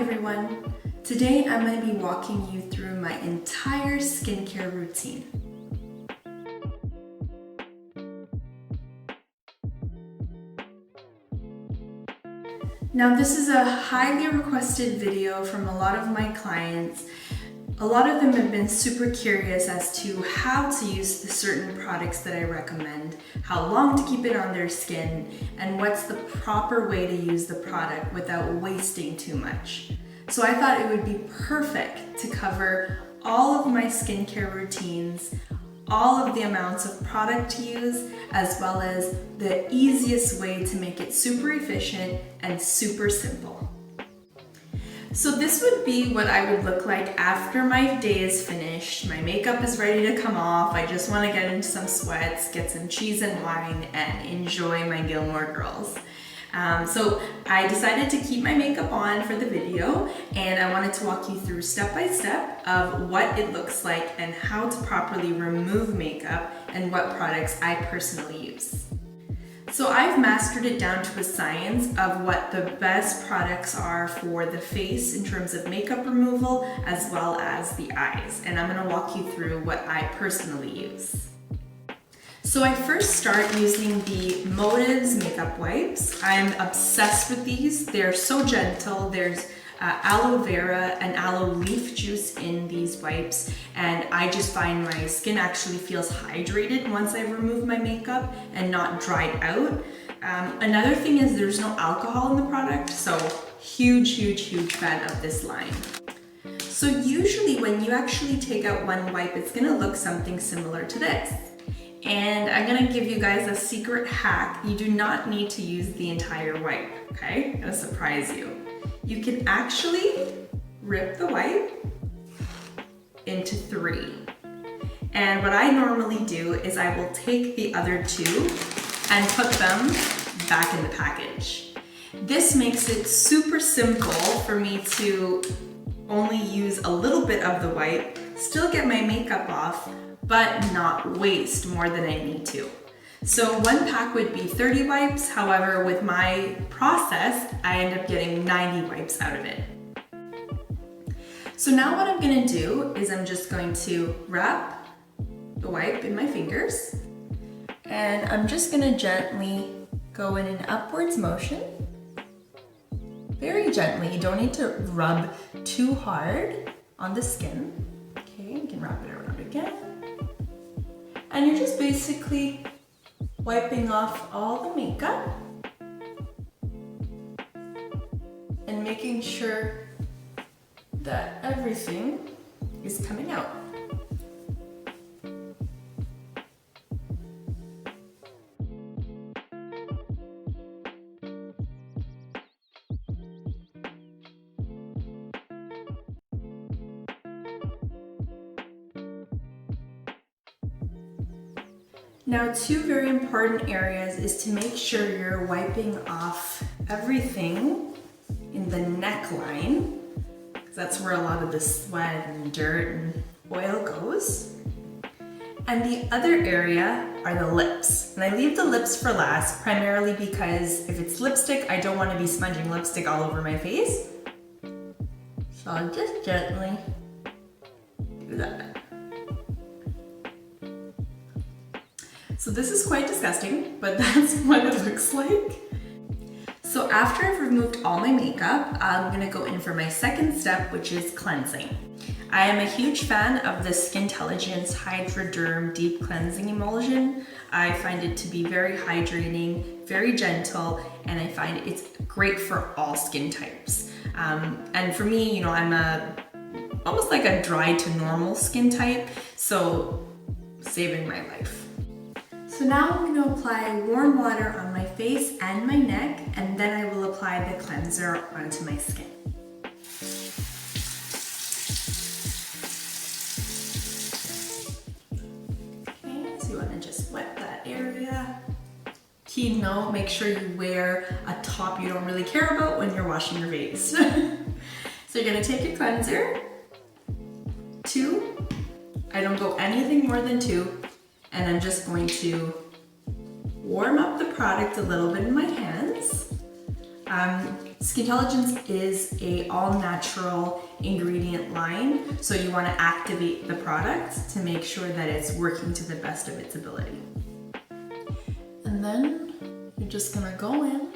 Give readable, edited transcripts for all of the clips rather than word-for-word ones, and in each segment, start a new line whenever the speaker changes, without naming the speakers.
everyone! Today I'm going to be walking you through my entire skincare routine. Now this is a highly requested video from a lot of my clients. A lot of them have been super curious as to how to use the certain products that I recommend, how long to keep it on their skin, and what's the proper way to use the product without wasting too much. So I thought it would be perfect to cover all of my skincare routines, all of the amounts of product to use, as well as the easiest way to make it super efficient and super simple. So this would be what I would look like after my day is finished. My makeup is ready to come off. I just want to get into some sweats, get some cheese and wine, and enjoy my Gilmore Girls. So I decided to keep my makeup on for the video, and I wanted to walk you through step by step of what it looks like and how to properly remove makeup and what products I personally use. So I've mastered it down to a science of what the best products are for the face in terms of makeup removal as well as the eyes, and I'm going to walk you through what I personally use. So I first start using the Motives makeup wipes. I'm obsessed with these. They're so gentle. There's aloe vera and aloe leaf juice in these wipes, and I just find my skin actually feels hydrated once I've removed my makeup and not dried out. Another thing is there's no alcohol in the product, so huge fan of this line. So usually when you actually take out one wipe, it's gonna look something similar to this. And I'm gonna give you guys a secret hack. You do not need to use the entire wipe, okay? I'm gonna surprise you. You can actually rip the wipe into 3. And what I normally do is I will take the other 2 and put them back in the package. This makes it super simple for me to only use a little bit of the wipe, still get my makeup off, but not waste more than I need to. So one pack would be 30 wipes, however with my process, I end up getting 90 wipes out of it. So now what I'm gonna do is I'm just going to wrap the wipe in my fingers, and I'm just gonna gently go in an upwards motion. Very gently, you don't need to rub too hard on the skin. Okay, you can wrap it around again. And you're just basically wiping off all the makeup and making sure that everything is coming out. Now, 2 very important areas is to make sure you're wiping off everything in the neckline, because that's where a lot of the sweat and dirt and oil goes. And the other area are the lips. And I leave the lips for last, primarily because if it's lipstick, I don't want to be smudging lipstick all over my face. So I'll just gently do that. So this is quite disgusting, but that's what it looks like. So after I've removed all my makeup, I'm gonna go in for my second step, which is cleansing. I am a huge fan of the Skintelligence Hydra Derm Deep Cleansing Emulsion. I find it to be very hydrating, very gentle, and I find it's great for all skin types. And for me, you know, I'm almost like a dry to normal skin type, so saving my life. So now I'm going to apply warm water on my face and my neck, and then I will apply the cleanser onto my skin. Okay, so you want to just wet that area. Key note, make sure you wear a top you don't really care about when you're washing your face. So you're going to take your cleanser, 2, I don't go anything more than 2, and I'm just going to warm up the product a little bit in my hands. Skintelligence is a all-natural ingredient line, so you want to activate the product to make sure that it's working to the best of its ability. And then you're just gonna go in,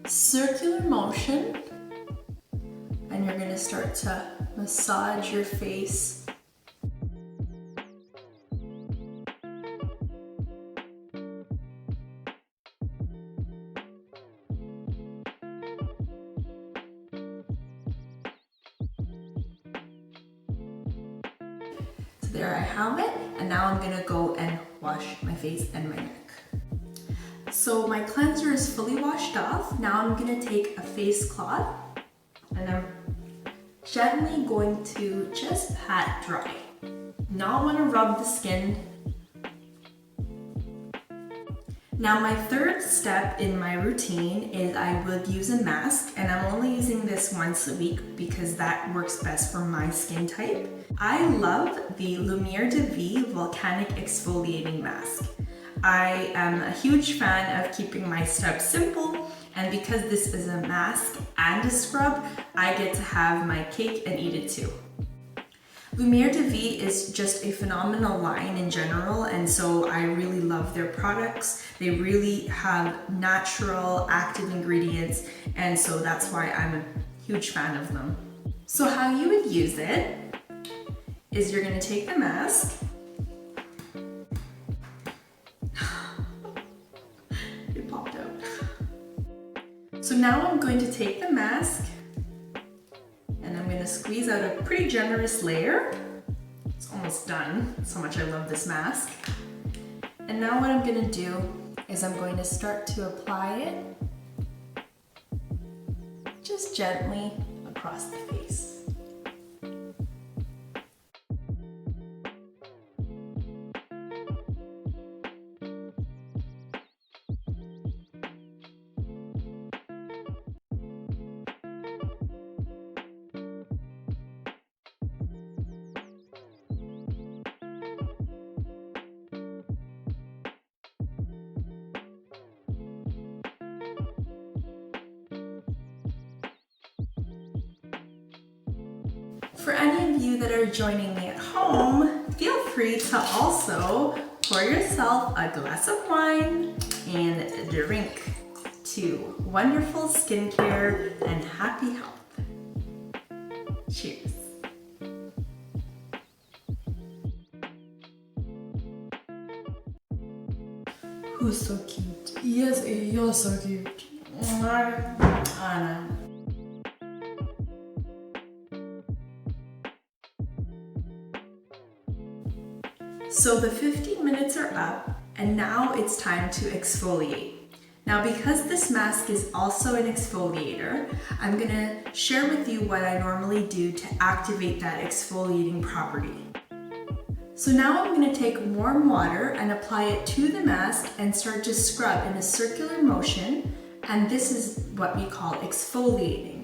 circular motion, and you're gonna start to massage your face. So there I have it, and now I'm gonna go and wash my face and my neck. So my cleanser is fully washed off. Now I'm gonna take a face cloth and I'm gently going to just pat dry. Now I wanna rub the skin. Now my third step in my routine is I would use a mask, and I'm only using this once a week because that works best for my skin type. I love the Lumière de Vie Volcanic Exfoliating Mask. I am a huge fan of keeping my steps simple, and because this is a mask and a scrub, I get to have my cake and eat it too. Lumière de Vie is just a phenomenal line in general, and so I really love their products. They really have natural active ingredients, and so that's why I'm a huge fan of them. So how you would use it is you're gonna take the mask, it popped out. So now I'm going to take the mask and I'm gonna squeeze out a pretty generous layer. It's almost done, so much I love this mask. And now what I'm gonna do is I'm going to start to apply it just gently across the face. For any of you that are joining me at home, feel free to also pour yourself a glass of wine and drink to wonderful skincare and happy health. Cheers. Who's so cute? Yes, you're so cute. Anna. So the 15 minutes are up, and now it's time to exfoliate. Now because this mask is also an exfoliator, I'm gonna share with you what I normally do to activate that exfoliating property. So now I'm gonna take warm water and apply it to the mask and start to scrub in a circular motion, and this is what we call exfoliating.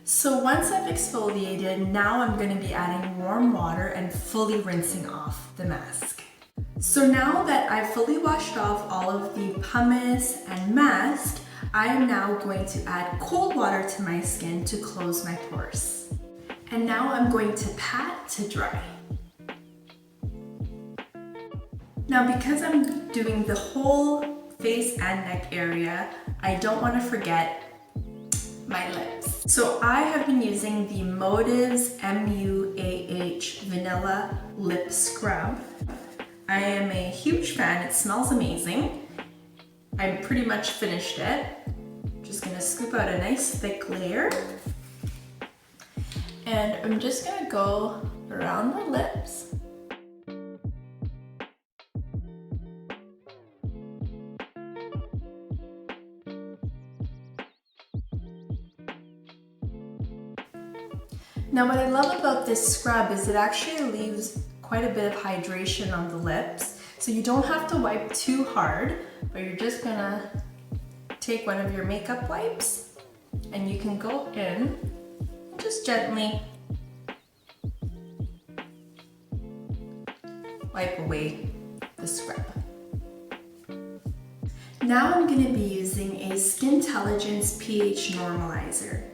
So once I've exfoliated, now I'm going to be adding warm water and fully rinsing off the mask. So now that I've fully washed off all of the pumice and mask, I am now going to add cold water to my skin to close my pores. And now I'm going to pat to dry. Now because I'm doing the whole face and neck area, I don't want to forget my lips. So I have been using the Motives MUAH Vanilla Lip Scrub. I am a huge fan, it smells amazing. I pretty much finished it. Just gonna scoop out a nice thick layer. And I'm just gonna go around the lips. Now what I love about this scrub is it actually leaves quite a bit of hydration on the lips, So you don't have to wipe too hard, but you're just gonna take one of your makeup wipes and you can go in and just gently wipe away the scrub. Now I'm going to be using a Skintelligence pH Normalizer.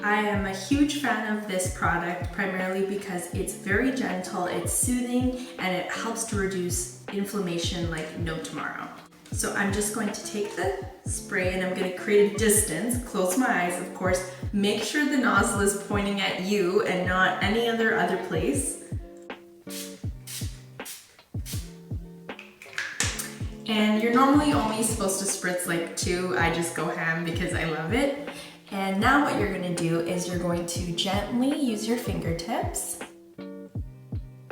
I am a huge fan of this product primarily because it's very gentle, it's soothing, and it helps to reduce inflammation like no tomorrow. So I'm just going to take the spray and I'm going to create a distance, close my eyes of course, make sure the nozzle is pointing at you and not any other place. And you're normally only supposed to spritz like 2, I just go ham because I love it. And now what you're gonna do is you're going to gently use your fingertips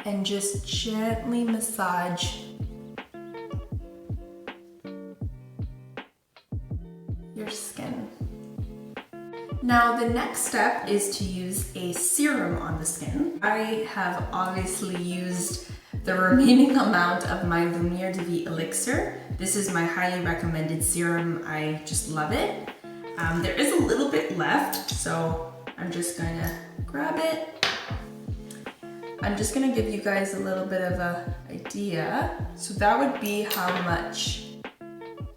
and just gently massage your skin. Now the next step is to use a serum on the skin. I have obviously used the remaining amount of my Lumière de Elixir. This is my highly recommended serum. I just love it. There is a little bit left, so I'm just gonna grab it. I'm just gonna give you guys a little bit of an idea. So that would be how much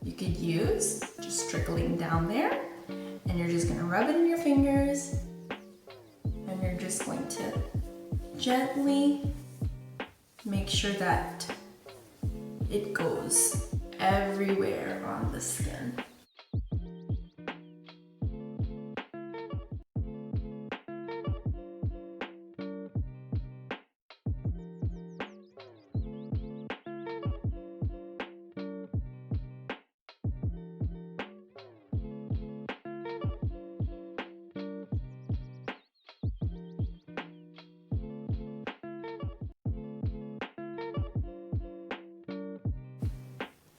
you could use, just trickling down there. And you're just gonna rub it in your fingers and you're just going to gently make sure that it goes everywhere on the skin.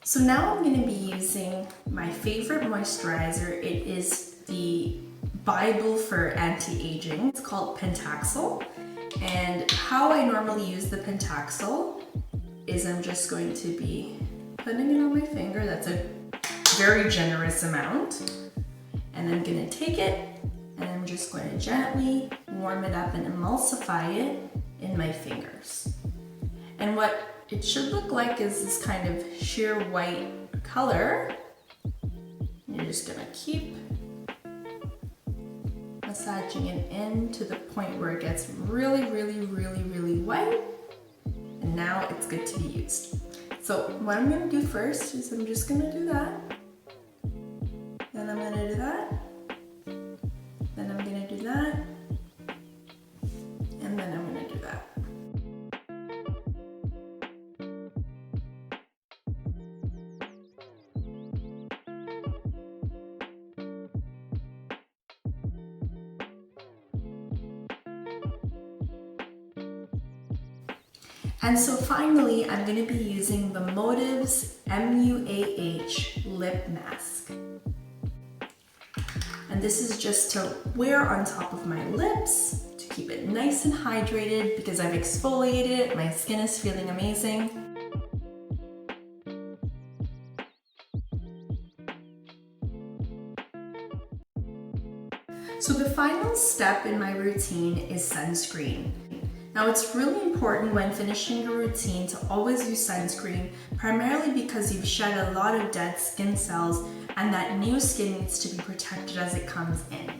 So now I'm going to be using my favorite moisturizer. It is the Bible for anti-aging. It's called Pentaxyl. And how I normally use the Pentaxyl is I'm just going to be putting it on my finger. That's a very generous amount. And I'm going to take it and I'm just going to gently warm it up and emulsify it in my fingers. And what it should look like is this kind of sheer white color. You're just gonna keep massaging it in to the point where it gets really white. And now it's good to be used. So what I'm gonna do first is I'm just gonna do that. Then I'm gonna do that. Then I'm gonna do that. And then I'm gonna do that. And so finally, I'm going to be using the Motives MUAH Lip Mask. And this is just to wear on top of my lips to keep it nice and hydrated because I've exfoliated, my skin is feeling amazing. So the final step in my routine is sunscreen. Now it's really important when finishing your routine to always use sunscreen, primarily because you've shed a lot of dead skin cells and that new skin needs to be protected as it comes in.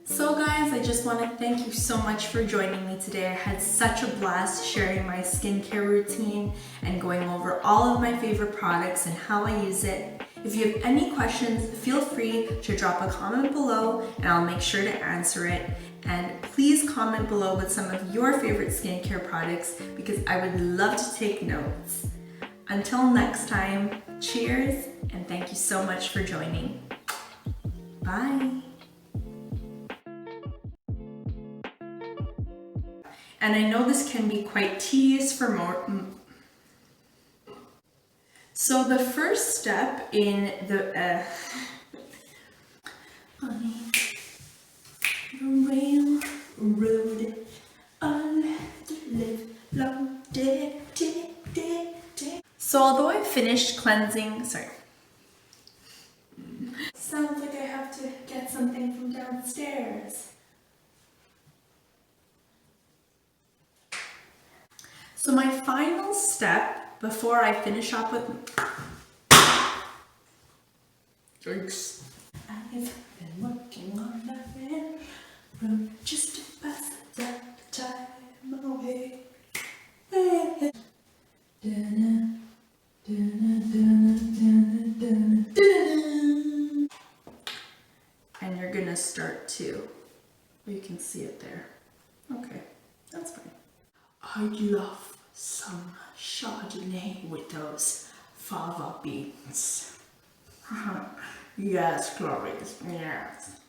So guys, I just want to thank you so much for joining me today. I had such a blast sharing my skincare routine and going over all of my favorite products and how I use it. If you have any questions, feel free to drop a comment below and I'll make sure to answer it. And please comment below with some of your favorite skincare products because I would love to take notes. Until next time, cheers and thank you so much for joining. Bye. And I know this can be quite tedious for So the first step in the railroad on the live long day. So although I finished cleansing, sounds like I have to get something from downstairs. So my final step before I finish up with drinks. I've been working on that room just to pass the time away. And you're gonna start to, you can see it there. Okay, that's fine. I'd love some Chardonnay with those fava beans. Yes, Chloe, yes.